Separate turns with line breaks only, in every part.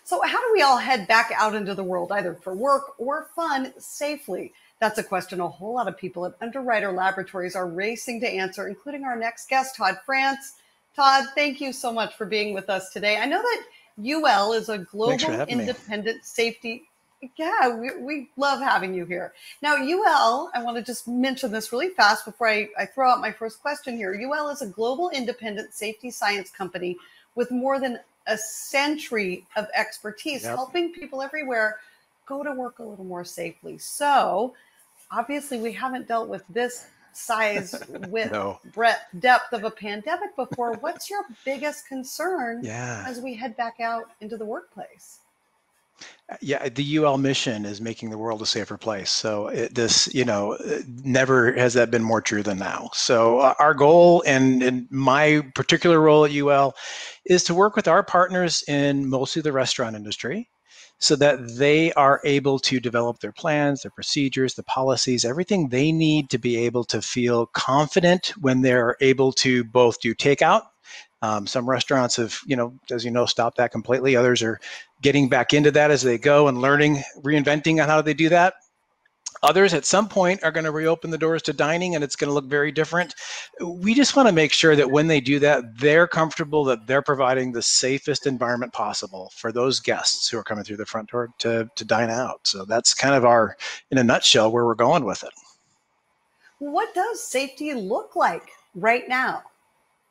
So how do we all head back out into the world, either for work or fun, safely? That's a question a whole lot of people at Underwriter Laboratories are racing to answer, including our next guest, Todd Frantz. Todd, thank you so much for being with us today. I know that UL is a
Thanks for
global
having me.
independent safety. Yeah, we love having you here. Now, UL, I want to just mention this really fast before I throw out my first question here. UL is a global independent safety science company with more than a century of expertise, helping people everywhere go to work a little more safely. So obviously we haven't dealt with this size, width,
No.
breadth, depth of a pandemic before. What's your biggest concern
Yeah.
as we head back out into the workplace?
Yeah, the UL mission is making the world a safer place. So never has that been more true than now. So our goal and my particular role at UL is to work with our partners in mostly the restaurant industry so that they are able to develop their plans, their procedures, the policies, everything they need to be able to feel confident when they're able to both do takeout. Some restaurants have, as you know, stopped that completely. Others are getting back into that as they go and learning, reinventing on how they do that. Others at some point are going to reopen the doors to dining and it's going to look very different. We just want to make sure that when they do that, they're comfortable that they're providing the safest environment possible for those guests who are coming through the front door to dine out. So that's kind of in a nutshell, where we're going with it.
What does safety look like right now?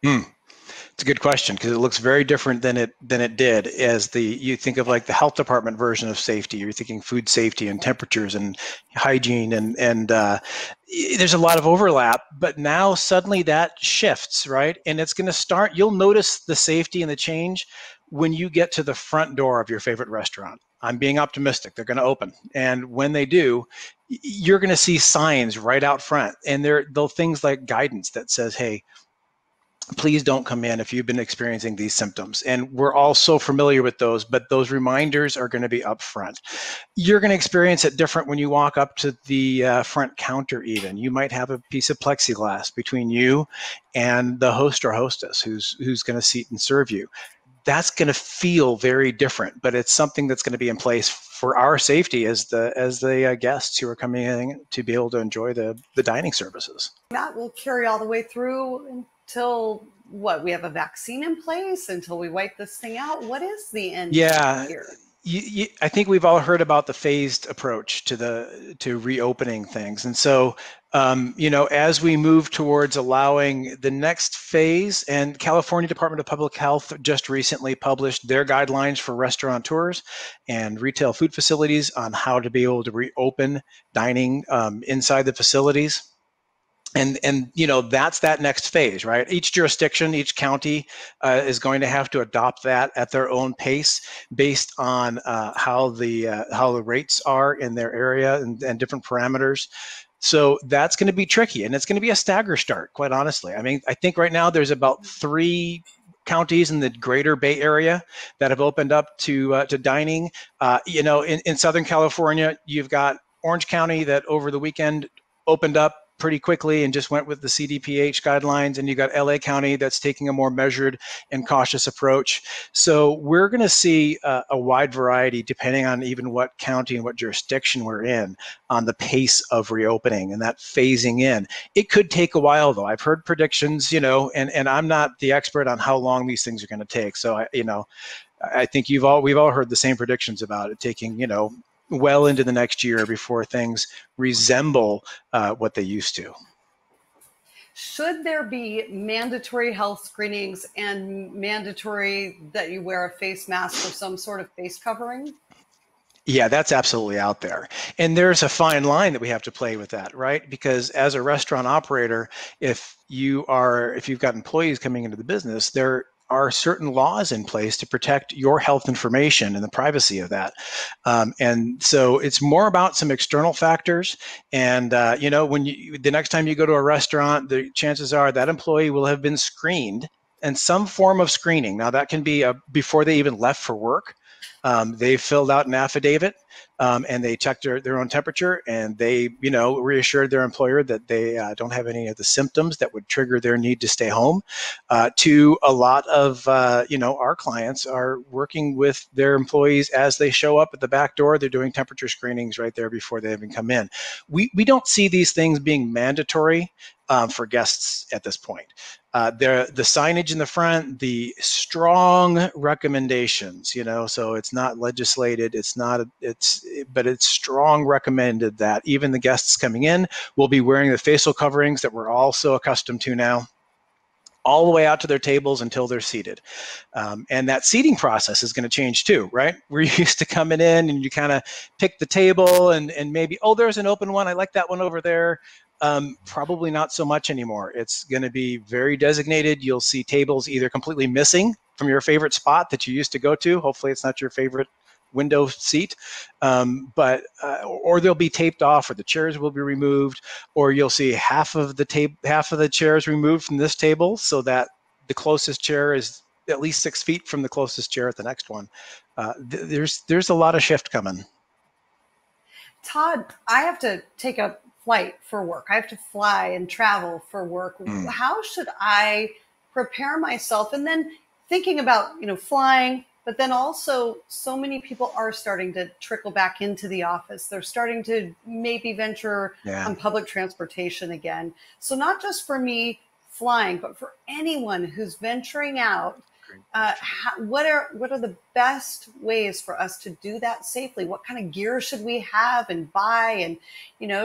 It's a good question because it looks very different than it did. You think of like the health department version of safety. You're thinking food safety and temperatures and hygiene and there's a lot of overlap. But now suddenly that shifts, right? And it's going to start. You'll notice the safety and the change when you get to the front door of your favorite restaurant. I'm being optimistic. They're going to open, and when they do, you're going to see signs right out front, and they'll things like guidance that says, "Hey, please don't come in if you've been experiencing these symptoms." And we're all so familiar with those, but those reminders are going to be up front. You're going to experience it different when you walk up to the front counter even. You might have a piece of plexiglass between you and the host or hostess who's going to seat and serve you. That's going to feel very different, but it's something that's going to be in place for our safety as the guests who are coming in to be able to enjoy the dining services.
That will carry all the way through until what? We have a vaccine in place, until we wipe this thing out. What is the end here?
I think we've all heard about the phased approach to reopening things, and so as we move towards allowing the next phase, and California Department of Public Health just recently published their guidelines for restaurateurs and retail food facilities on how to be able to reopen dining inside the facilities. And that's that next phase, right? Each jurisdiction, each county is going to have to adopt that at their own pace based on how the rates are in their area and different parameters. So that's going to be tricky, and it's going to be a stagger start, quite honestly. I mean, I think right now there's about 3 counties in the greater Bay Area that have opened up to dining. In Southern California, you've got Orange County that over the weekend opened up pretty quickly and just went with the CDPH guidelines, and you got LA County that's taking a more measured and cautious approach. So we're going to see a wide variety, depending on even what county and what jurisdiction we're in, on the pace of reopening and that phasing in. It could take a while, though. I've heard predictions, and I'm not the expert on how long these things are going to take. So I think we've all heard the same predictions about it taking, well into the next year before things resemble what they used to.
Should there be mandatory health screenings and mandatory that you wear a face mask or some sort of face covering?
Yeah, that's absolutely out there. And there's a fine line that we have to play with that, right? Because as a restaurant operator, if you've got employees coming into the business, there are certain laws in place to protect your health information and the privacy of that. And so it's more about some external factors. And, when the next time you go to a restaurant, the chances are that employee will have been screened and some form of screening. Now that can be before they even left for work. They filled out an affidavit and they checked their own temperature, and they, reassured their employer that they don't have any of the symptoms that would trigger their need to stay home. To a lot of, our clients are working with their employees as they show up at the back door. They're doing temperature screenings right there before they even come in. We don't see these things being mandatory for guests at this point. The signage in the front, the strong recommendations, so it's not legislated, but it's strong recommended that even the guests coming in will be wearing the facial coverings that we're all so accustomed to now, all the way out to their tables until they're seated. And that seating process is going to change too, right? We're used to coming in and you kind of pick the table and maybe, oh, there's an open one. I like that one over there. Probably not so much anymore. It's going to be very designated. You'll see tables either completely missing from your favorite spot that you used to go to. Hopefully it's not your favorite window seat, or they'll be taped off, or the chairs will be removed, or you'll see half of the chairs removed from this table so that the closest chair is at least 6 feet from the closest chair at the next one. There's a lot of shift coming.
Todd, I have to take a flight for work. I have to fly and travel for work. How should I prepare myself? And then thinking about, flying, but then also so many people are starting to trickle back into the office. They're starting to maybe venture on public transportation again. So not just for me flying, but for anyone who's venturing out, what are the best ways for us to do that safely? What kind of gear should we have and buy? And,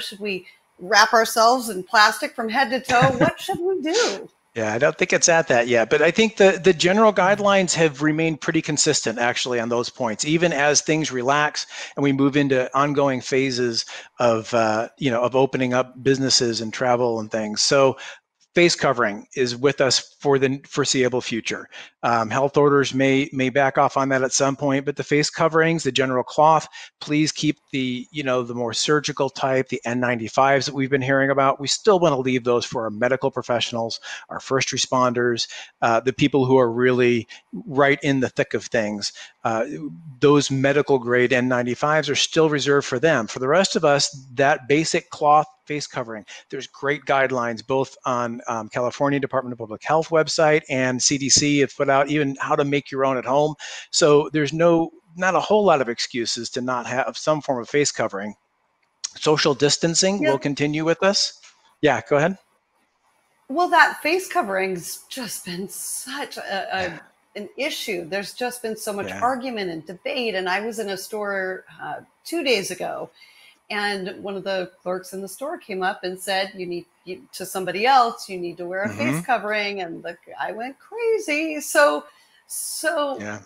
should we wrap ourselves in plastic from head to toe? What should we do?
Yeah, I don't think it's at that yet, but I think the general guidelines have remained pretty consistent actually on those points, even as things relax and we move into ongoing phases of opening up businesses and travel and things. So face covering is with us for the foreseeable future. Health orders may back off on that at some point, but the face coverings, the general cloth, please keep the more surgical type, the N95s that we've been hearing about. We still want to leave those for our medical professionals, our first responders, the people who are really right in the thick of things. Those medical grade N95s are still reserved for them. For the rest of us, that basic cloth face covering, there's great guidelines both on California Department of Public Health website, and CDC have put out even how to make your own at home. So there's not a whole lot of excuses to not have some form of face covering. Social distancing will continue with us. Yeah, go ahead.
Well, that face covering's just been such an issue. There's just been so much argument and debate. And I was in a store 2 days ago, and one of the clerks in the store came up and said, to somebody else, you need to wear a face covering. And the guy went crazy. So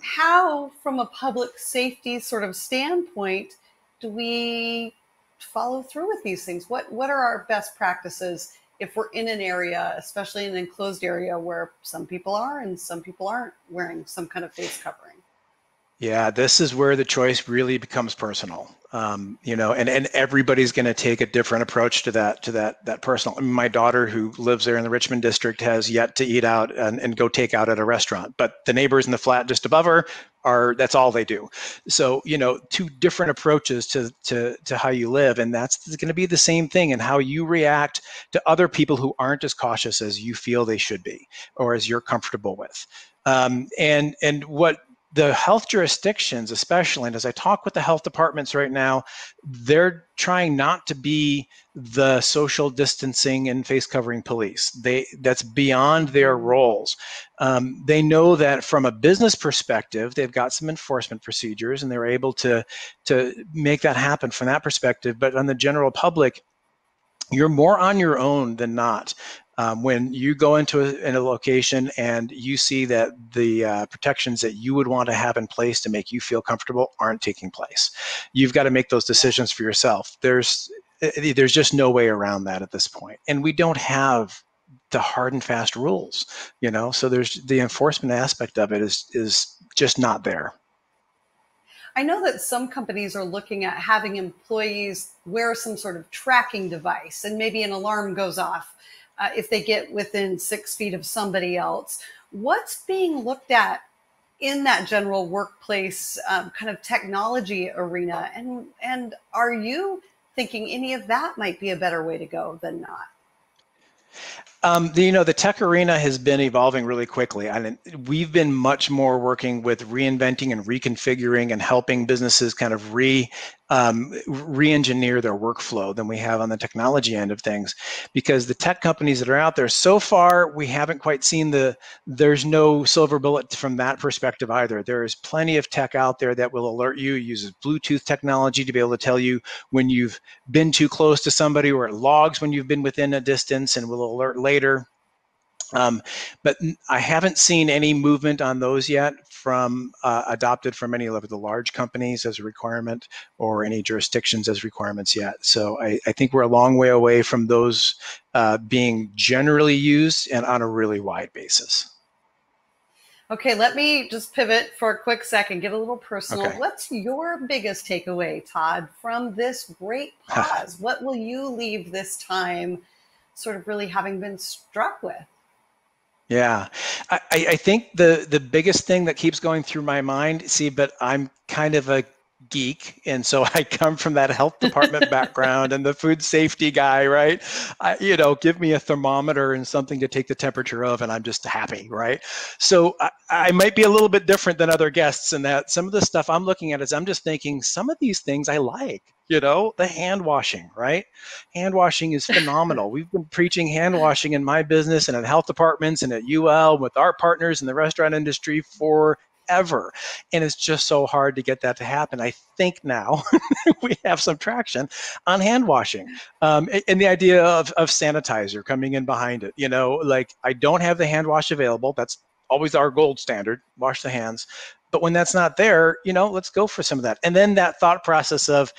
how, from a public safety sort of standpoint, do we follow through with these things? What are our best practices if we're in an area, especially an enclosed area, where some people are and some people aren't wearing some kind of face covering?
Yeah, this is where the choice really becomes personal. And everybody's going to take a different approach to that personal. I mean, my daughter, who lives there in the Richmond district, has yet to eat out and go take out at a restaurant. But the neighbors in the flat just above her that's all they do. So, two different approaches to how you live, and that's going to be the same thing in how you react to other people who aren't as cautious as you feel they should be, or as you're comfortable with. And what the health jurisdictions, especially, and as I talk with the health departments right now, they're trying not to be the social distancing and face covering police. That's beyond their roles. They know that from a business perspective, they've got some enforcement procedures and they're able to make that happen from that perspective. But on the general public, you're more on your own than not. When you go into a location and you see that the protections that you would want to have in place to make you feel comfortable aren't taking place, you've got to make those decisions for yourself. There's just no way around that at this point. And we don't have the hard and fast rules, so there's the enforcement aspect of it is just not there.
I know that some companies are looking at having employees wear some sort of tracking device, and maybe an alarm goes off if they get within 6 feet of somebody else. What's being looked at in that general workplace kind of technology arena? And are you thinking any of that might be a better way to go than not?
The tech arena has been evolving really quickly. And we've been much more working with reinventing and reconfiguring and helping businesses kind of re-engineer their workflow than we have on the technology end of things. Because the tech companies that are out there, so far, we haven't quite seen there's no silver bullet from that perspective either. There is plenty of tech out there that will alert you, uses Bluetooth technology to be able to tell you when you've been too close to somebody, or it logs when you've been within a distance and will alert later. But I haven't seen any movement on those yet from adopted from any of the large companies as a requirement, or any jurisdictions as requirements yet. So I think we're a long way away from those being generally used and on a really wide basis.
Okay, let me just pivot for a quick second, get a little personal.
Okay.
What's your biggest takeaway, Todd, from this great pause? What will you leave this time sort of really having been struck with?
Yeah, I think the biggest thing that keeps going through my mind, see, but I'm kind of a geek, and so I come from that health department background and the food safety guy, right? Give me a thermometer and something to take the temperature of, and I'm just happy, right? So I might be a little bit different than other guests in that some of the stuff I'm looking at is I'm just thinking some of these things I like. The hand washing, right? Hand washing is phenomenal. We've been preaching hand washing in my business and at health departments and at UL with our partners in the restaurant industry forever. And it's just so hard to get that to happen. I think now we have some traction on hand washing, and the idea of sanitizer coming in behind it. Like, I don't have the hand wash available. That's always our gold standard, wash the hands. But when that's not there, let's go for some of that. And then that thought process of,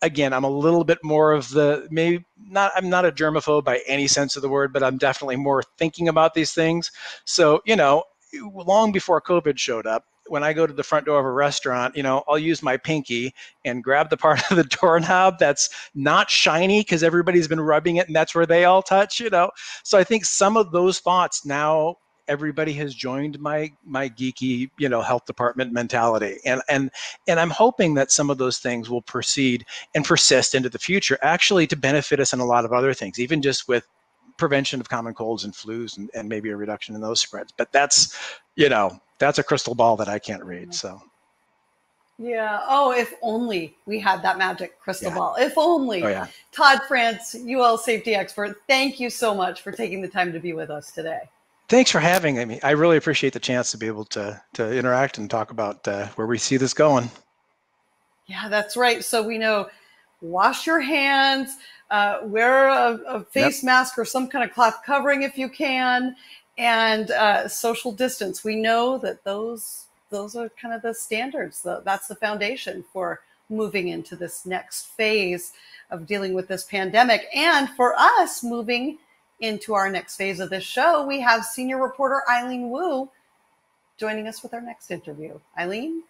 again, I'm a little bit more of I'm not a germaphobe by any sense of the word, but I'm definitely more thinking about these things. So, long before COVID showed up, when I go to the front door of a restaurant, I'll use my pinky and grab the part of the doorknob that's not shiny because everybody's been rubbing it and that's where they all touch. So I think some of those thoughts now, everybody has joined my geeky, health department mentality. And I'm hoping that some of those things will proceed and persist into the future, actually, to benefit us in a lot of other things, even just with prevention of common colds and flus, and maybe a reduction in those spreads. But that's a crystal ball that I can't read. So
yeah. Oh, if only we had that magic crystal ball. If only.
Oh, yeah.
Todd Frantz, UL safety expert, thank you so much for taking the time to be with us today.
Thanks for having me. I really appreciate the chance to be able to interact and talk about where we see this going.
Yeah, that's right. So we know, wash your hands, wear a face mask or some kind of cloth covering if you can, and social distance. We know that those are kind of the standards. That's the foundation for moving into this next phase of dealing with this pandemic. And for us moving into our next phase of this show, we have senior reporter Eileen Wu joining us with our next interview. Eileen?